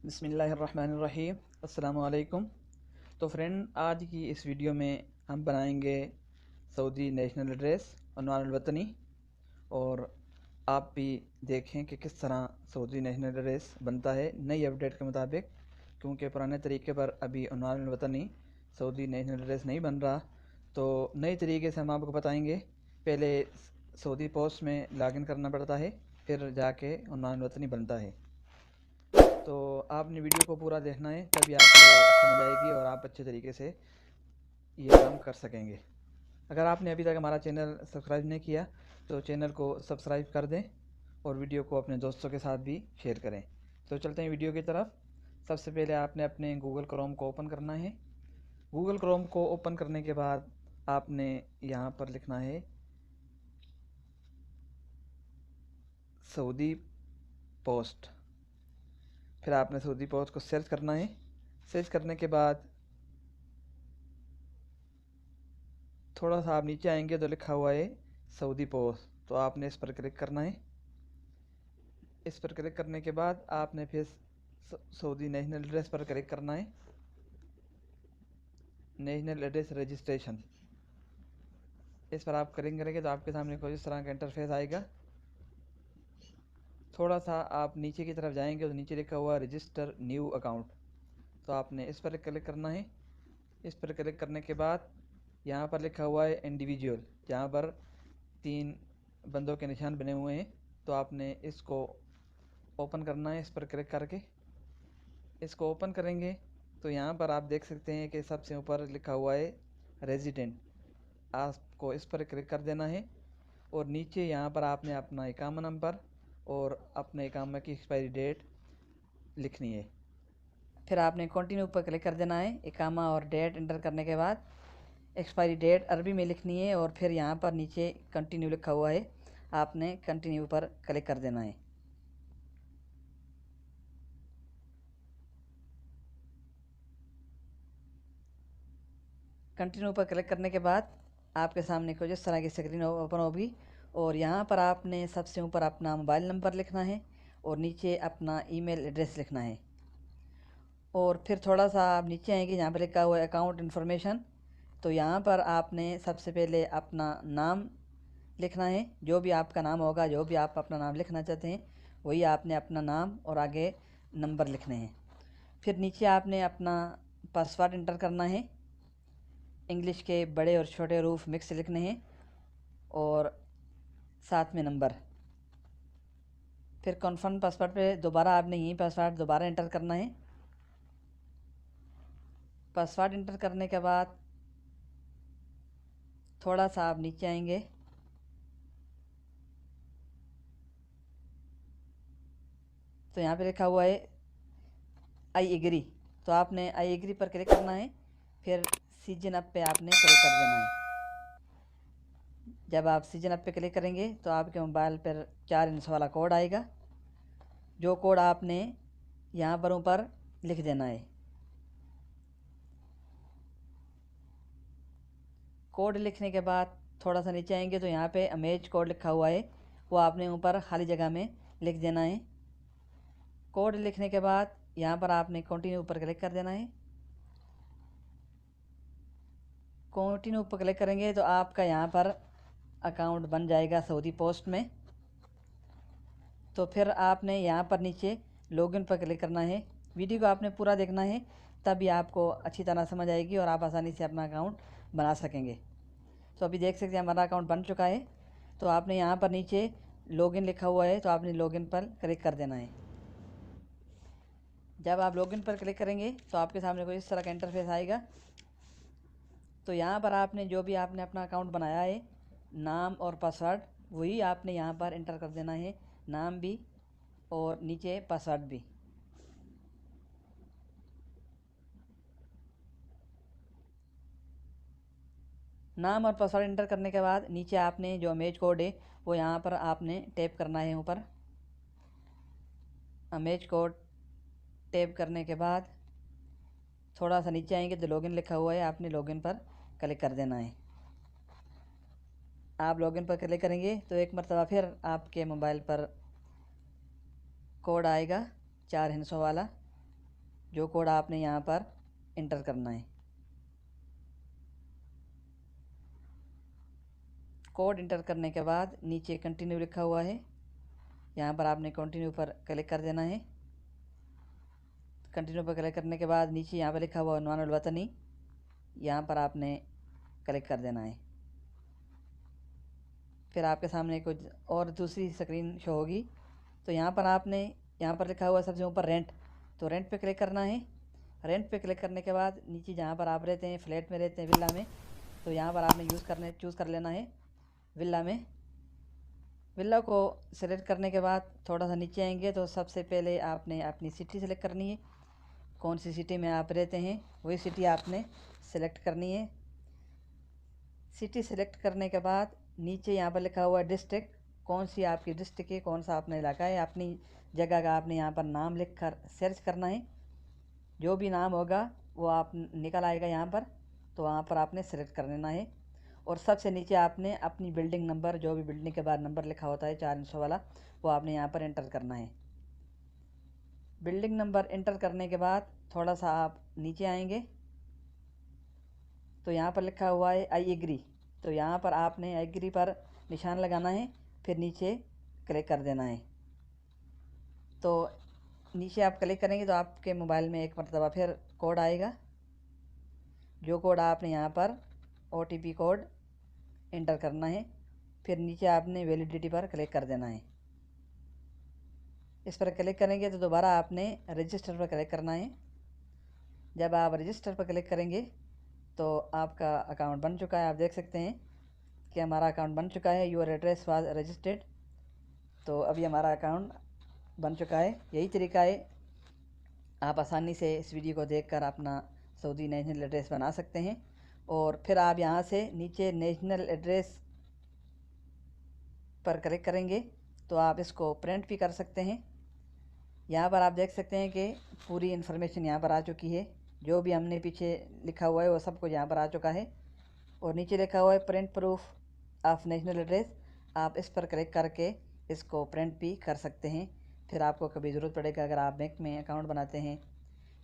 बिस्मिल्लाहिर्रहमानिर्रहीम अस्सलाम वालेकुम। तो फ्रेंड, आज की इस वीडियो में हम बनाएंगे सऊदी नेशनल एड्रेस उन्वानुल वतनी, और आप भी देखें कि किस तरह सऊदी नेशनल एड्रेस बनता है नई अपडेट के मुताबिक, क्योंकि पुराने तरीके पर अभी उन्वानुल वतनी सऊदी नेशनल एड्रेस नहीं बन रहा। तो नए तरीके से हम आपको बताएंगे। पहले सऊदी पोस्ट में लॉगिन करना पड़ता है, फिर जाके उन्वानुल वतनी बनता है। तो आपने वीडियो को पूरा देखना है, तभी आपको समझ आएगी और आप अच्छे तरीके से ये काम कर सकेंगे। अगर आपने अभी तक हमारा चैनल सब्सक्राइब नहीं किया तो चैनल को सब्सक्राइब कर दें और वीडियो को अपने दोस्तों के साथ भी शेयर करें। तो चलते हैं वीडियो की तरफ। सबसे पहले आपने अपने गूगल क्रोम को ओपन करना है। गूगल क्रोम को ओपन करने के बाद आपने यहाँ पर लिखना है सऊदी पोस्ट। फिर आपने सऊदी पोस्ट को सर्च करना है। सर्च करने के बाद थोड़ा सा आप नीचे आएंगे तो लिखा हुआ है सऊदी पोस्ट, तो आपने इस पर क्लिक करना है। इस पर क्लिक करने के बाद आपने फिर सऊदी नेशनल एड्रेस पर क्लिक करना है। नेशनल एड्रेस रजिस्ट्रेशन, इस पर आप क्लिक करेंगे तो आपके सामने कुछ इस तरह का इंटरफेस आएगा। थोड़ा सा आप नीचे की तरफ जाएंगे तो नीचे लिखा हुआ रजिस्टर न्यू अकाउंट, तो आपने इस पर क्लिक करना है। इस पर क्लिक करने के बाद यहाँ पर लिखा हुआ है इंडिविजुअल, जहाँ पर 3 बंदों के निशान बने हुए हैं, तो आपने इसको ओपन करना है। इस पर क्लिक करके इसको ओपन करेंगे तो यहाँ पर आप देख सकते हैं कि सबसे ऊपर लिखा हुआ है रेजिडेंट। आपको इस पर क्लिक कर देना है और नीचे यहाँ पर आपने अपना इकामा नंबर और अपने इकामा की एक्सपायरी डेट लिखनी है। फिर आपने कंटिन्यू पर क्लिक कर देना है। इकामा और डेट एंटर करने के बाद एक्सपायरी डेट अरबी में लिखनी है और फिर यहाँ पर नीचे कंटिन्यू लिखा हुआ है, आपने कंटिन्यू पर क्लिक कर देना है। कंटिन्यू पर क्लिक करने के बाद आपके सामने कुछ इस तरह की स्क्रीन ओपन होगी और यहाँ पर आपने सबसे ऊपर अपना मोबाइल नंबर लिखना है और नीचे अपना ईमेल एड्रेस लिखना है। और फिर थोड़ा सा आप नीचे आएंगे, यहाँ पर लिखा हुआ है अकाउंट इन्फॉर्मेशन, तो यहाँ पर आपने सबसे पहले अपना नाम लिखना है। जो भी आपका नाम होगा, जो भी आप अपना नाम लिखना चाहते हैं, वही आपने अपना नाम और आगे नंबर लिखने हैं। फिर नीचे आपने अपना पासवर्ड इंटर करना है। इंग्लिश के बड़े और छोटे हरूफ मिक्स लिखने हैं और साथ में नंबर। फिर कन्फर्म पासवर्ड पे दोबारा आपने यही पासवर्ड दोबारा इंटर करना है। पासवर्ड इंटर करने के बाद थोड़ा सा आप नीचे आएंगे तो यहाँ पे लिखा हुआ है आई एग्री, तो आपने आई एग्री पर क्लिक करना है। फिर सीजन अप पे आपने क्लिक कर देना है। जब आप सीजन अप पे क्लिक करेंगे तो आपके मोबाइल पर 4 इंच वाला कोड आएगा, जो कोड आपने यहाँ पर ऊपर लिख देना है। कोड लिखने के बाद थोड़ा सा नीचे आएंगे तो यहाँ पे अमेज कोड लिखा हुआ है, वो आपने ऊपर खाली जगह में लिख देना है। कोड लिखने के बाद यहाँ पर आपने कंटिन्यू पर क्लिक कर देना है। कंटिन्यू पर क्लिक करेंगे तो आपका यहाँ पर अकाउंट बन जाएगा सऊदी पोस्ट में। तो फिर आपने यहाँ पर नीचे लॉगिन पर क्लिक करना है। वीडियो को आपने पूरा देखना है, तभी आपको अच्छी तरह समझ आएगी और आप आसानी से अपना अकाउंट बना सकेंगे। तो अभी देख सकते हैं हमारा अकाउंट बन चुका है। तो आपने यहाँ पर नीचे लॉगिन लिखा हुआ है, तो आपने लॉगिन पर क्लिक कर देना है। जब आप लॉगिन पर क्लिक करेंगे तो आपके सामने कोई इस तरह का इंटरफेस आएगा। तो यहाँ पर आपने जो भी आपने अपना अकाउंट बनाया है, नाम और पासवर्ड, वही आपने यहाँ पर इंटर कर देना है, नाम भी और नीचे पासवर्ड भी। नाम और पासवर्ड इंटर करने के बाद नीचे आपने जो अमेज कोड है वो यहाँ पर आपने टैप करना है ऊपर। अमेज कोड टैप करने के बाद थोड़ा सा नीचे आएंगे तो लॉगिन लिखा हुआ है, आपने लॉगिन पर क्लिक कर देना है। आप लॉगिन पर क्लिक करेंगे तो एक मरतबा फिर आपके मोबाइल पर कोड आएगा 4 हिस्सों वाला, जो कोड आपने यहाँ पर इंटर करना है। कोड इंटर करने के बाद नीचे कंटिन्यू लिखा हुआ है, यहाँ पर आपने कंटिन्यू पर क्लिक कर देना है। कंटिन्यू पर क्लिक करने के बाद नीचे यहाँ पर लिखा हुआ उन्वानुल वतनी, यहाँ पर आपने क्लिक कर देना है। फिर आपके सामने कुछ और दूसरी स्क्रीन शो होगी। तो यहाँ पर लिखा हुआ सबसे ऊपर रेंट, तो रेंट पे क्लिक करना है। रेंट पे क्लिक करने के बाद नीचे जहाँ पर आप रहते हैं, फ्लैट में रहते हैं, विला में, तो यहाँ पर आपने चूज़ कर लेना है विला में। विला को सिलेक्ट करने के बाद थोड़ा सा नीचे आएंगे तो सबसे पहले आपने अपनी सिटी सेलेक्ट करनी है। कौन सी सिटी में आप रहते हैं वही सिटी आपने सेलेक्ट करनी है। सिटी सेलेक्ट करने के बाद नीचे यहाँ पर लिखा हुआ है डिस्ट्रिक्ट, कौन सी आपकी डिस्ट्रिक्ट है, कौन सा अपना इलाका है। अपनी जगह का आपने यहाँ पर नाम लिख कर सर्च करना है। जो भी नाम होगा वो आप निकल आएगा यहाँ पर, तो वहाँ पर आपने सेलेक्ट कर लेना है। और सबसे नीचे आपने अपनी बिल्डिंग नंबर, जो भी बिल्डिंग के बाद नंबर लिखा होता है 400 वाला, वो आपने यहाँ पर एंटर करना है। बिल्डिंग नंबर एंटर करने के बाद थोड़ा सा आप नीचे आएंगे तो यहाँ पर लिखा हुआ है आई एग्री, तो यहाँ पर आपने आई एग्री पर निशान लगाना है, फिर नीचे क्लिक कर देना है। तो नीचे आप क्लिक करेंगे तो आपके मोबाइल में एक मरतबा फिर कोड आएगा, जो कोड आपने यहाँ पर OTP कोड एंटर करना है। फिर नीचे आपने वैलिडिटी पर क्लिक कर देना है। इस पर क्लिक करेंगे तो दोबारा आपने रजिस्टर पर क्लिक करना है। जब आप रजिस्टर पर क्लिक करेंगे तो आपका अकाउंट बन चुका है। आप देख सकते हैं कि हमारा अकाउंट बन चुका है, योर एड्रेस वाज रजिस्टर्ड। तो अभी हमारा अकाउंट बन चुका है। यही तरीका है, आप आसानी से इस वीडियो को देखकर अपना सऊदी नेशनल एड्रेस बना सकते हैं। और फिर आप यहाँ से नीचे नेशनल एड्रेस पर क्लिक करेंगे तो आप इसको प्रिंट भी कर सकते हैं। यहाँ पर आप देख सकते हैं कि पूरी इन्फॉर्मेशन यहाँ पर आ चुकी है, जो भी हमने पीछे लिखा हुआ है वो सब कुछ यहाँ पर आ चुका है। और नीचे लिखा हुआ है print proof of national address, आप इस पर क्लिक करके इसको प्रिंट भी कर सकते हैं। फिर आपको कभी ज़रूरत पड़ेगा, अगर आप बैंक में अकाउंट बनाते हैं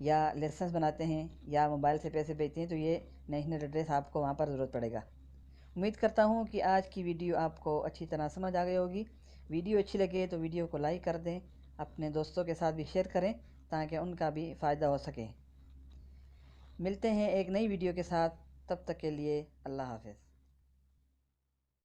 या लाइसेंस बनाते हैं या मोबाइल से पैसे भेजते हैं, तो ये नेशनल एड्रेस आपको वहाँ पर ज़रूरत पड़ेगा। उम्मीद करता हूँ कि आज की वीडियो आपको अच्छी तरह समझ आ गई होगी। वीडियो अच्छी लगे तो वीडियो को लाइक कर दें, अपने दोस्तों के साथ भी शेयर करें ताकि उनका भी फ़ायदा हो सके। मिलते हैं एक नई वीडियो के साथ, तब तक के लिए अल्लाह हाफ़िज़।